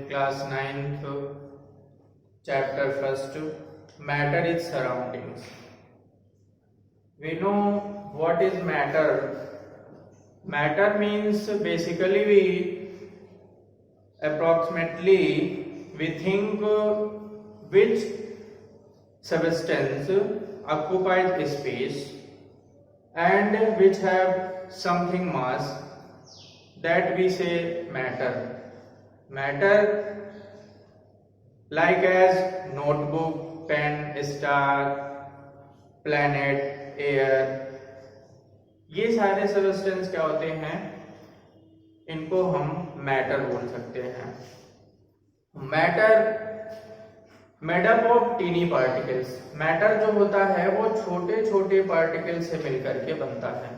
class 9th, chapter 1st, matter is surroundings. We know what is matter. Matter means basically we think which substance occupies space and which have something mass, that we say matter. Matter like as notebook, pen, star, planet, air, ये सारे substance क्या होते हैं, इनको हम matter बोल सकते हैं. Matter made up of tiny particles. Matter जो होता है वो छोटे छोटे पार्टिकल से मिलकर के बनता है.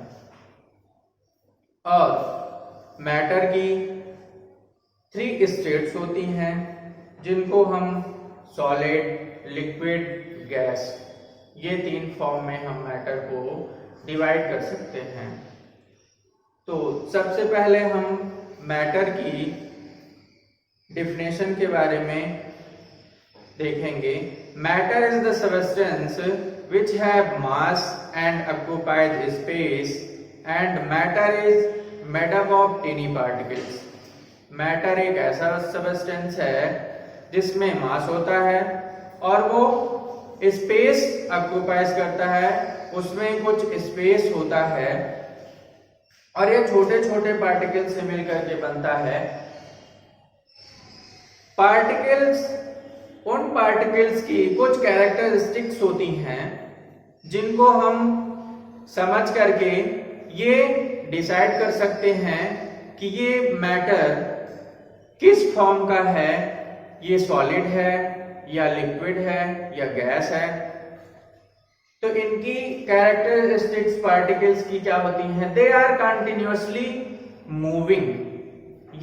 और मैटर की 3 स्टेट्स होती हैं जिनको हम सॉलिड, लिक्विड, गैस, ये 3 फॉर्म में हम मैटर को डिवाइड कर सकते हैं. तो सबसे पहले हम मैटर की डेफिनेशन के बारे में देखेंगे. Matter is the substance which have mass and occupies space and matter is made up of tiny particles. Matter एक ऐसा सब्सटेंस है जिसमें मास होता है और वो स्पेस ऑक्युपाइज करता है, उसमें कुछ स्पेस होता है और ये छोटे छोटे पार्टिकल्स से मिलकर के बनता है. पार्टिकल्स, उन पार्टिकल्स की कुछ कैरेक्टरिस्टिक्स होती हैं जिनको हम समझ करके ये डिसाइड कर सकते हैं कि ये मैटर किस फॉर्म का है, ये सॉलिड है या लिक्विड है या गैस है. तो इनकी कैरेक्टरिस्टिक्स पार्टिकल्स की क्या होती हैं? They are continuously moving.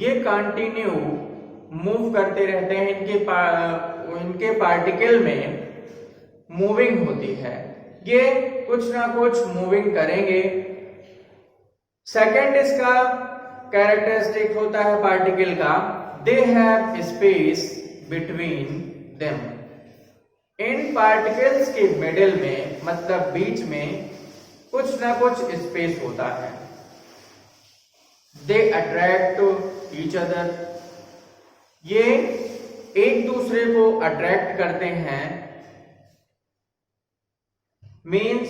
ये कंटिन्यू मूव करते रहते हैं. इनके पार्टिकल में मूविंग होती है, ये कुछ ना कुछ मूविंग करेंगे. सेकंड इसका कैरेक्टरिस्टिक होता है पार्टिकल का, they have space between them. In particles के मिडिल में, मतलब बीच में कुछ ना कुछ स्पेस होता है. They attract each other. ये एक दूसरे को अट्रैक्ट करते हैं. मीन्स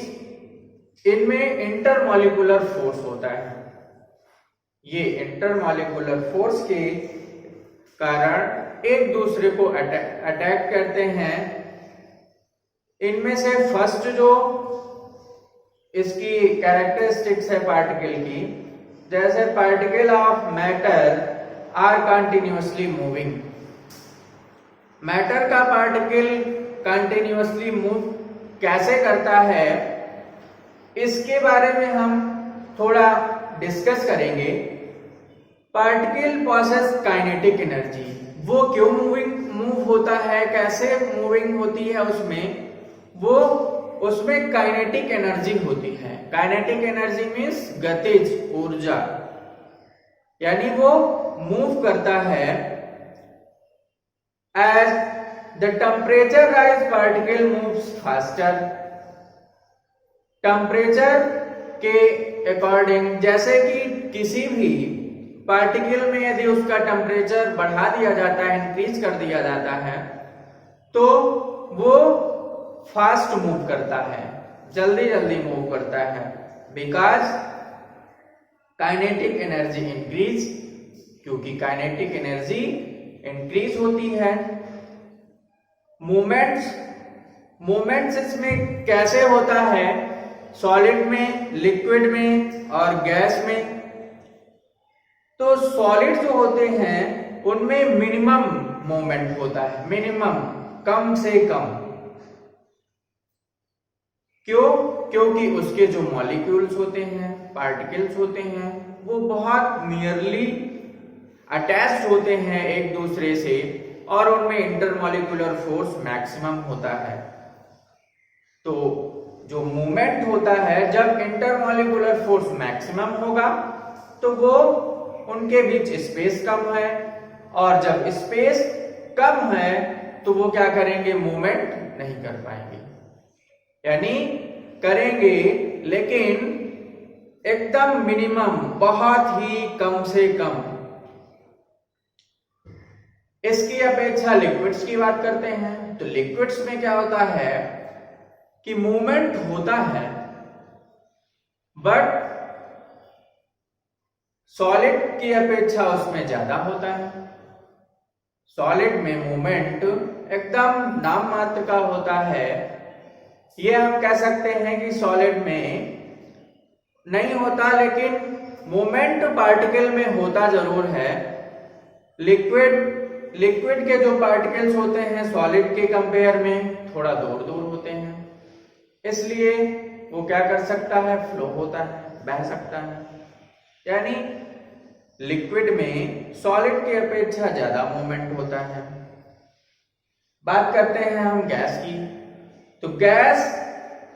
इनमें इंटरमॉलिक्यूलर फोर्स होता है. ये इंटरमॉलिक्यूलर फोर्स के कारण एक दूसरे को अटैक करते हैं. इनमें से फर्स्ट जो इसकी कैरेक्टरिस्टिक्स है पार्टिकल की, जैसे particle of matter are continuously moving. Matter का पार्टिकल कंटिन्यूअसली मूव कैसे करता है, इसके बारे में हम थोड़ा डिस्कस करेंगे. Particle possesses kinetic energy. वो क्यों मूव होता है, कैसे मूविंग होती है, उसमें काइनेटिक एनर्जी होती है. काइनेटिक एनर्जी मीन्स गतिज ऊर्जा, यानी वो मूव करता है. As the temperature rise particle moves faster. Temperature के अकॉर्डिंग, जैसे कि किसी भी पार्टिकल में यदि उसका टेम्परेचर बढ़ा दिया जाता है, इंक्रीज कर दिया जाता है, तो वो फास्ट मूव करता है, जल्दी जल्दी मूव करता है. बिकॉज काइनेटिक एनर्जी इंक्रीज, क्योंकि काइनेटिक एनर्जी इंक्रीज होती है. मूवमेंट्स इसमें कैसे होता है, सॉलिड में, लिक्विड में और गैस में. तो सॉलिड जो होते हैं उनमें मिनिमम मूवमेंट होता है, मिनिमम, कम से कम. क्यों? क्योंकि उसके जो मॉलिक्यूल्स होते हैं, पार्टिकल्स होते हैं, वो बहुत नियरली अटैच्ड होते हैं एक दूसरे से और उनमें इंटरमॉलिक्यूलर फोर्स मैक्सिमम होता है. तो जो मूवमेंट होता है, जब इंटरमॉलिक्यूलर फोर्स मैक्सिमम होगा तो वो उनके बीच स्पेस कम है और जब स्पेस कम है तो वो क्या करेंगे, मूवमेंट नहीं कर पाएंगे, यानी करेंगे लेकिन एकदम मिनिमम, बहुत ही कम से कम। इसकी अपेक्षा लिक्विड्स की बात करते हैं, तो लिक्विड्स में क्या होता है कि मूवमेंट होता है बट सॉलिड की अपेक्षा उसमें ज्यादा होता है। सॉलिड में मूवमेंट एकदम नाम मात्र का होता है। ये हम कह सकते हैं कि सॉलिड में नहीं होता, लेकिन मूवमेंट पार्टिकल में होता जरूर है। लिक्विड के जो पार्टिकल्स होते हैं सॉलिड के कंपेयर में थोड़ा दूर दूर होते हैं, इसलिए वो क्या कर सकता है, फ्लो होता है, बह सकता है। यानी लिक्विड में सॉलिड की अपेक्षा ज्यादा मूवमेंट होता है। बात करते हैं हम गैस की, तो गैस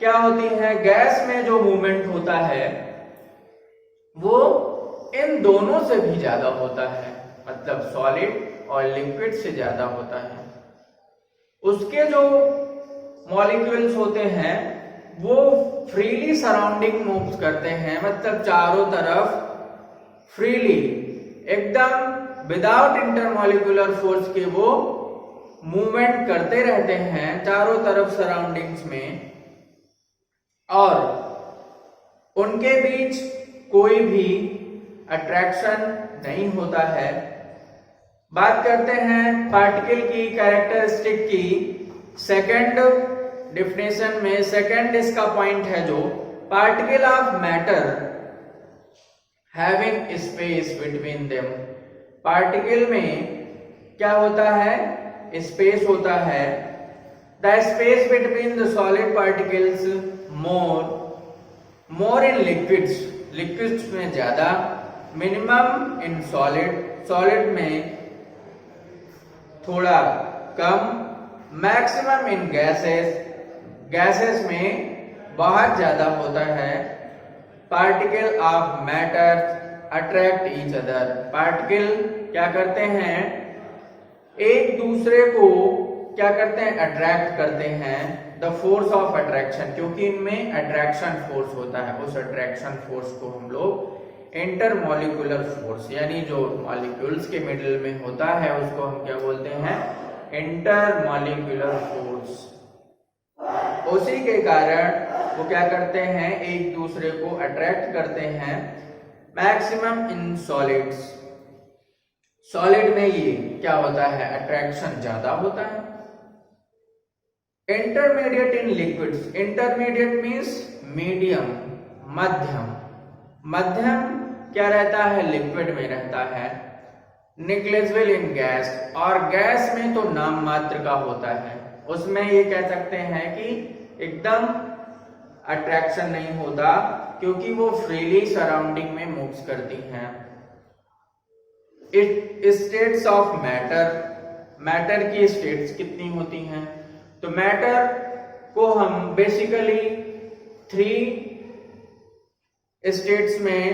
क्या होती है, गैस में जो मूवमेंट होता है वो इन दोनों से भी ज्यादा होता है, मतलब सॉलिड और लिक्विड से ज्यादा होता है। उसके जो मॉलिक्यूल्स होते हैं वो फ्रीली सराउंडिंग मूव करते हैं, मतलब चारों तरफ फ्रीली, एकदम विदाउट इंटरमॉलिक्यूलर फोर्स के वो मूवमेंट करते रहते हैं चारों तरफ सराउंडिंग्स में, और उनके बीच कोई भी अट्रैक्शन नहीं होता है। बात करते हैं पार्टिकल की कैरेक्टरिस्टिक की, सेकंड डिफिनेशन में सेकंड इसका पॉइंट है जो particle of matter having space between them. Particle में क्या होता है, स्पेस होता है। The space between the solid particles more in liquids में ज्यादा, मिनिमम इन सॉलिड में थोड़ा कम, मैक्सिमम इन गैसेस में बहुत ज्यादा होता है। Particle of matter attract each other. Particle क्या करते हैं, एक दूसरे को क्या करते हैं, अट्रैक्ट करते हैं। द फोर्स ऑफ अट्रैक्शन, क्योंकि इनमें अट्रैक्शन फोर्स होता है, उस अट्रैक्शन फोर्स को हम लोग इंटरमॉलिक्यूलर फोर्स, यानी जो मॉलिक्यूल्स के मिडिल में होता है उसको हम क्या बोलते हैं, इंटरमॉलिक्यूलर फोर्स। उसी के कारण वो क्या करते हैं, एक दूसरे को अट्रैक्ट करते हैं। मैक्सिमम इन सॉलिड्स, सॉलिड में ये क्या होता है, अट्रैक्शन ज्यादा होता है। Intermediate in liquids, intermediate means medium, मध्यम क्या रहता है, लिक्विड में रहता है। निग्लेजिबल इन गैस, और गैस में तो नाम मात्र का होता है, उसमें ये कह सकते हैं कि एकदम अट्रैक्शन नहीं होता, क्योंकि वो फ्रीली सराउंडिंग में मूव्स करती हैं। स्टेट्स ऑफ मैटर की स्टेट्स कितनी होती हैं, तो मैटर को हम बेसिकली 3 स्टेट्स में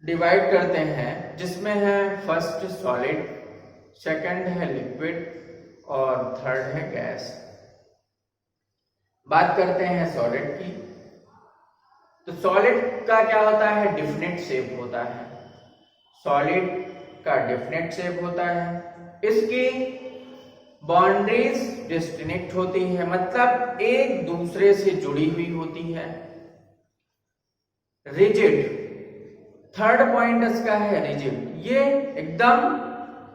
डिवाइड करते हैं, जिसमें है फर्स्ट सॉलिड, सेकंड है लिक्विड और थर्ड है गैस। बात करते हैं सॉलिड की, तो सॉलिड का क्या होता है, डिफिनिट शेप होता है। सॉलिड का डिफिनिट शेप होता है, इसकी बाउंड्रीज डिस्टिंक्ट होती है, मतलब एक दूसरे से जुड़ी हुई होती है। रिजिड, थर्ड पॉइंट इसका है रिजिड, ये एकदम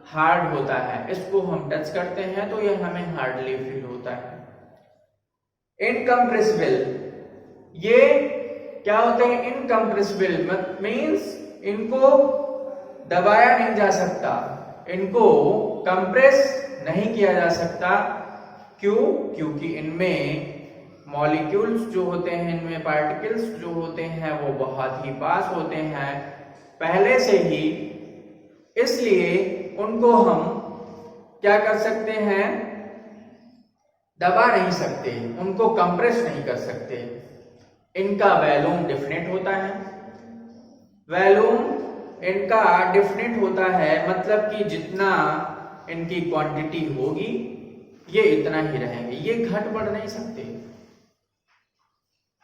हार्ड होता है, इसको हम टच करते हैं तो ये हमें हार्डली फील होता है। इनकम्प्रेसिबल, ये क्या होते हैं, इनकम्प्रेसिबल मीन्स इनको दबाया नहीं जा सकता, इनको कंप्रेस नहीं किया जा सकता। क्यों, क्योंकि इनमें मॉलिक्यूल्स जो होते हैं, इनमें पार्टिकल्स जो होते हैं वो बहुत ही पास होते हैं पहले से ही, इसलिए उनको हम क्या कर सकते हैं, दबा नहीं सकते, उनको कंप्रेस नहीं कर सकते। इनका वॉल्यूम डिफिनेट होता है। वॉल्यूम इनका डिफिनेट होता है, मतलब कि जितना इनकी क्वांटिटी होगी ये इतना ही रहेंगे, ये घट बढ़ नहीं सकते।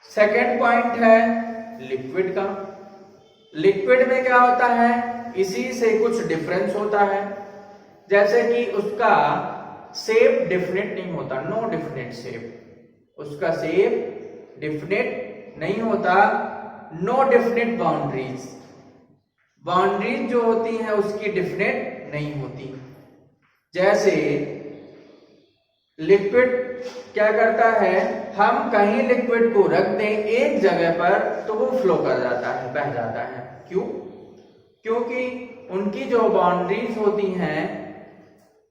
सेकेंड पॉइंट है लिक्विड का। लिक्विड में क्या होता है, इसी से कुछ डिफरेंस होता है, जैसे कि उसका शेप डिफिनेट नहीं होता, नो डिफिनेट शेप, उसका शेप डिफिनेट नहीं होता, नो डिफिनेट बाउंड्रीज, बाउंड्रीज जो होती हैं उसकी डिफिनेट नहीं होती। जैसे लिक्विड क्या करता है, हम कहीं लिक्विड को रख दें एक जगह पर तो वो फ्लो कर जाता है, बह जाता है। क्यों? क्योंकि उनकी जो बाउंड्रीज होती हैं,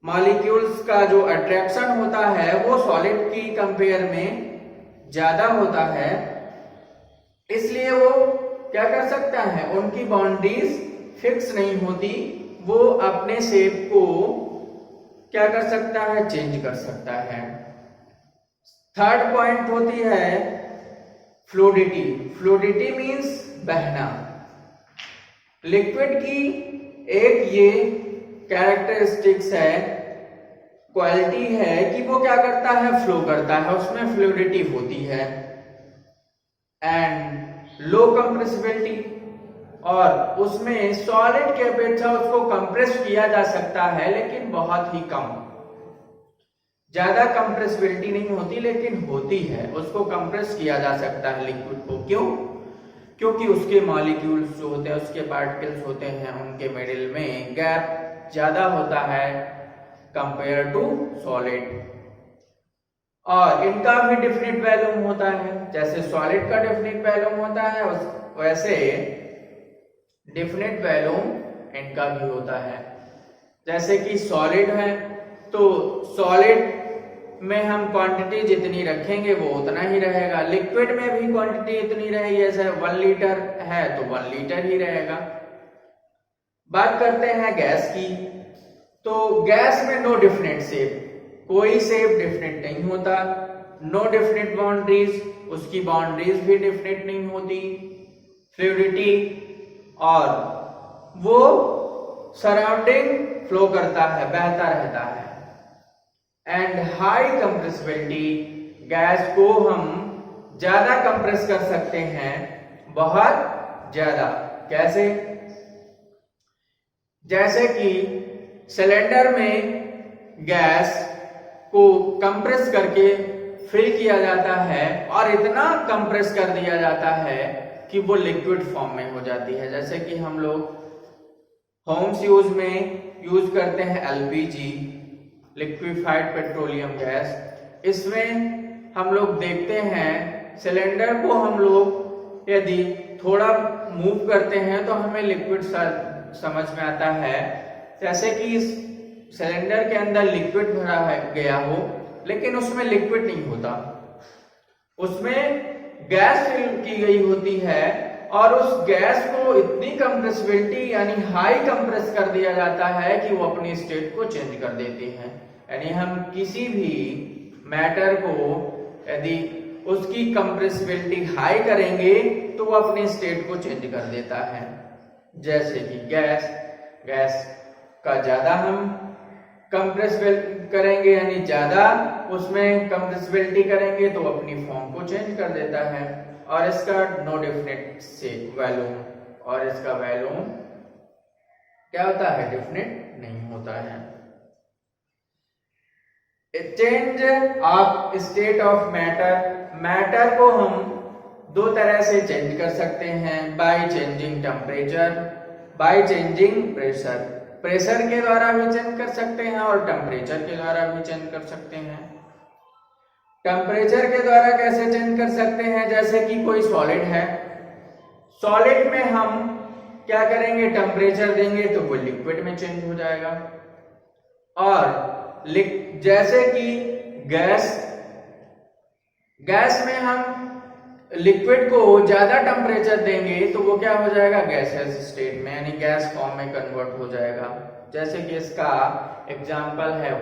मॉलिक्यूल्स का जो अट्रैक्शन होता है वो सॉलिड की कंपेयर में ज्यादा होता है, इसलिए वो क्या कर सकता है, उनकी बाउंड्रीज फिक्स नहीं होती, वो अपने शेप को क्या कर सकता है, चेंज कर सकता है। थर्ड पॉइंट होती है फ्लूइडिटी। फ्लूइडिटी मींस बहना। लिक्विड की एक ये कैरेक्टरिस्टिक्स है, क्वालिटी है कि वो क्या करता है, फ्लो करता है, उसमें फ्लूइडिटी होती है। एंड लो कंप्रेसिबिलिटी, और उसमें सॉलिड के अपेक्षा उसको कंप्रेस किया जा सकता है लेकिन बहुत ही कम, ज्यादा कंप्रेसिबिलिटी नहीं होती लेकिन होती है, उसको कंप्रेस किया जा सकता है लिक्विड को। क्यों? क्योंकि उसके मॉलिक्यूल्स जो होते हैं, उसके पार्टिकल्स होते हैं, उनके मिडिल में गैप ज्यादा होता है कंपेयर टू सॉलिड, और इनका भी डिफिनिट वैल्यूम होता है। जैसे सॉलिड का डिफिनिट वैल्यूम होता है वैसे डिफिनिट वैल्यूम इनका भी होता है। जैसे कि सॉलिड है तो सॉलिड में हम क्वांटिटी जितनी रखेंगे वो उतना ही रहेगा, लिक्विड में भी क्वांटिटी इतनी रहेगी, जैसे 1 लीटर है तो 1 लीटर ही रहेगा। बात करते हैं गैस की, तो गैस में नो डिफिनेट शेप, कोई शेप डिफिनेट नहीं होता, नो डिफिनेट बाउंड्रीज, उसकी बाउंड्रीज भी डिफिनेट नहीं होती, फ्लूइडिटी, और वो सराउंडिंग फ्लो करता है, बहता रहता है। एंड हाई कंप्रेसिबिलिटी, गैस को हम ज्यादा कंप्रेस कर सकते हैं, बहुत ज्यादा। कैसे? जैसे कि सिलेंडर में गैस को कंप्रेस करके फिल किया जाता है और इतना कंप्रेस कर दिया जाता है कि वो लिक्विड फॉर्म में हो जाती है। जैसे कि हम लोग होम्स यूज में यूज करते हैं एलपीजी, लिक्विफाइड पेट्रोलियम गैस, इसमें हम लोग देखते हैं सिलेंडर को हम लोग यदि थोड़ा मूव करते हैं तो हमें लिक्विड समझ में आता है, जैसे कि इस सिलेंडर के अंदर लिक्विड भरा गया हो लेकिन उसमें लिक्विड नहीं होता, उसमें गैस फिल की गई होती है, और उस गैस को इतनी कंप्रेसिबिलिटी यानी हाई कंप्रेस कर दिया जाता है कि वो अपनी स्टेट को चेंज कर देती है। यानी हम किसी भी मैटर को यदि उसकी कंप्रेसिबिलिटी हाई करेंगे तो वो अपनी स्टेट को चेंज कर देता है। जैसे कि गैस का ज्यादा हम कंप्रेसिबल करेंगे यानी ज्यादा उसमें कंप्रेसिबिलिटी करेंगे तो अपनी फॉर्म को चेंज कर देता है, और इसका नो डिफिनेट से वैल्यूम, और इसका वैल्यूम क्या होता है, डिफिनेट नहीं होता है। Change of state of matter को हम दो तरह से चेंज कर सकते हैं, by changing temperature, by changing pressure. Pressure के द्वारा भी चेंज कर सकते हैं और टेम्परेचर के द्वारा भी चेंज कर सकते हैं। टेम्परेचर के द्वारा कैसे चेंज कर सकते हैं, जैसे कि कोई सॉलिड है, सॉलिड में हम क्या करेंगे, टेम्परेचर देंगे तो वो लिक्विड में चेंज हो जाएगा, और जैसे कि गैस में हम लिक्विड को ज्यादा टेम्परेचर देंगे तो वो क्या हो जाएगा, गैसियस स्टेट में यानी गैस फॉर्म में कन्वर्ट हो जाएगा। जैसे कि इसका एग्जाम्पल है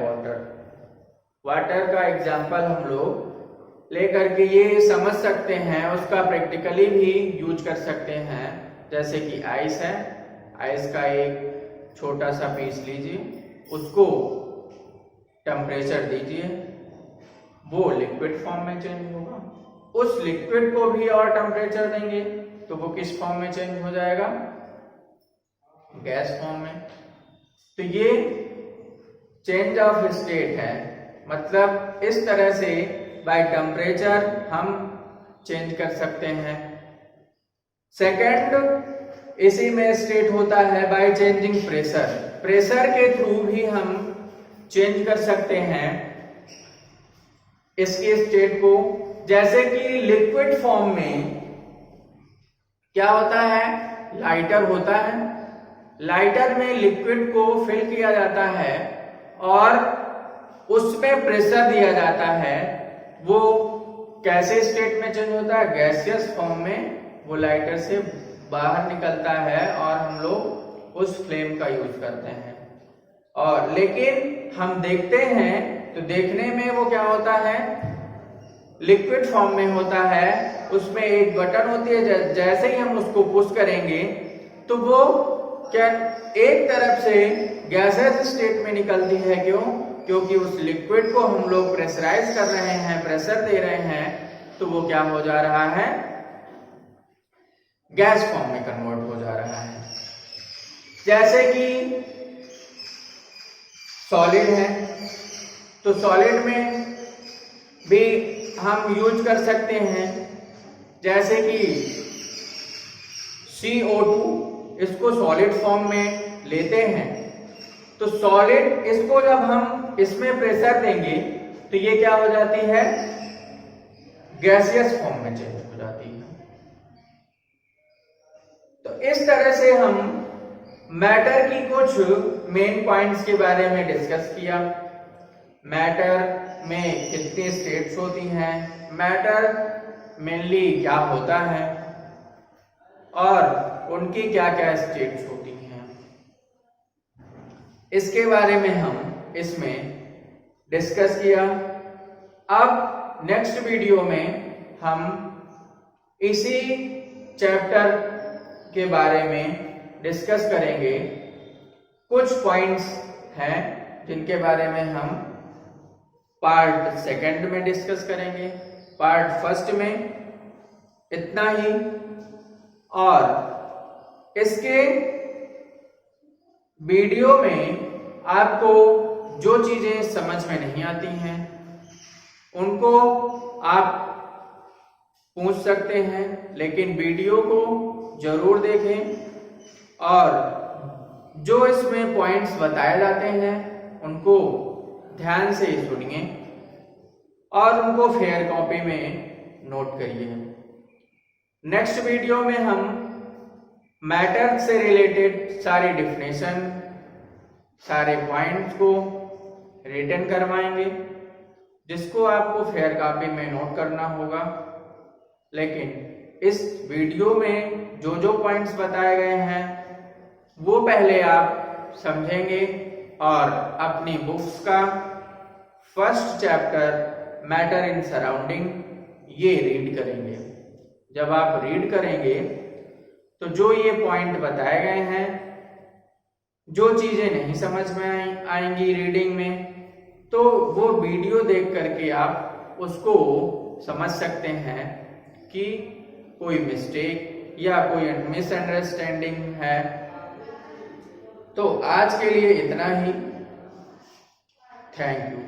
वाटर का एग्जाम्पल हम लोग लेकर के ये समझ सकते हैं, उसका प्रैक्टिकली भी यूज कर सकते हैं। जैसे कि आइस है, आइस का एक छोटा सा पीस लीजिए, उसको टेम्परेचर दीजिए, वो लिक्विड फॉर्म में चेंज होगा। उस लिक्विड को भी और टेम्परेचर देंगे तो वो किस फॉर्म में चेंज हो जाएगा? गैस फॉर्म में। तो ये चेंज ऑफ स्टेट है, मतलब इस तरह से बाय टेम्परेचर हम चेंज कर सकते हैं। सेकंड, इसी में स्टेट होता है बाय चेंजिंग प्रेशर। प्रेशर के थ्रू भी हम चेंज कर सकते हैं इसके स्टेट को। जैसे कि लिक्विड फॉर्म में क्या होता है? लाइटर होता है। लाइटर में लिक्विड को फिल किया जाता है और उसमें प्रेशर दिया जाता है। वो कैसे स्टेट में चेंज होता है? गैसियस फॉर्म में वो लाइटर से बाहर निकलता है और हम लोग उस फ्लेम का यूज करते हैं। और लेकिन हम देखते हैं तो देखने में वो क्या होता है? लिक्विड फॉर्म में होता है। उसमें एक बटन होती है, जैसे ही हम उसको पुश करेंगे तो वो क्या एक तरफ से गैसियस स्टेट में निकलती है। क्यों? क्योंकि उस लिक्विड को हम लोग प्रेशराइज कर रहे हैं, प्रेशर दे रहे हैं, तो वो क्या हो जा रहा है? गैस फॉर्म में कन्वर्ट हो जा रहा है। जैसे कि सॉलिड है, तो सॉलिड में भी हम यूज कर सकते हैं। जैसे कि CO2, इसको सॉलिड फॉर्म में लेते हैं, तो सॉलिड इसको जब हम इसमें प्रेशर देंगे तो ये क्या हो जाती है? गैसियस फॉर्म में चेंज हो जाती है। तो इस तरह से हम मैटर की कुछ मेन पॉइंट्स के बारे में डिस्कस किया। मैटर में कितनी स्टेट्स होती हैं, मैटर मेनली क्या होता है और उनकी क्या क्या स्टेट्स होती हैं, इसके बारे में हम इसमें डिस्कस किया। अब नेक्स्ट वीडियो में हम इसी चैप्टर के बारे में डिस्कस करेंगे। कुछ पॉइंट्स हैं जिनके बारे में हम पार्ट सेकंड में डिस्कस करेंगे। पार्ट फर्स्ट में इतना ही, और इसके वीडियो में आपको जो चीजें समझ में नहीं आती हैं उनको आप पूछ सकते हैं, लेकिन वीडियो को जरूर देखें और जो इसमें पॉइंट्स बताए जाते हैं उनको ध्यान से सुनिए और उनको फेयर कॉपी में नोट करिए। नेक्स्ट वीडियो में हम मैटर से रिलेटेड सारी डेफिनेशन, सारे पॉइंट्स को रिटन करवाएंगे, जिसको आपको फेयर कॉपी में नोट करना होगा। लेकिन इस वीडियो में जो जो पॉइंट्स बताए गए हैं वो पहले आप समझेंगे और अपनी बुक्स का first chapter matter in surrounding ये रीड करेंगे। जब आप रीड करेंगे तो जो ये पॉइंट बताए गए हैं, जो चीजें नहीं समझ में आएंगी रीडिंग में, तो वो वीडियो देख करके आप उसको समझ सकते हैं कि कोई मिस्टेक या कोई मिसअंडरस्टैंडिंग है। तो आज के लिए इतना ही। Thank you.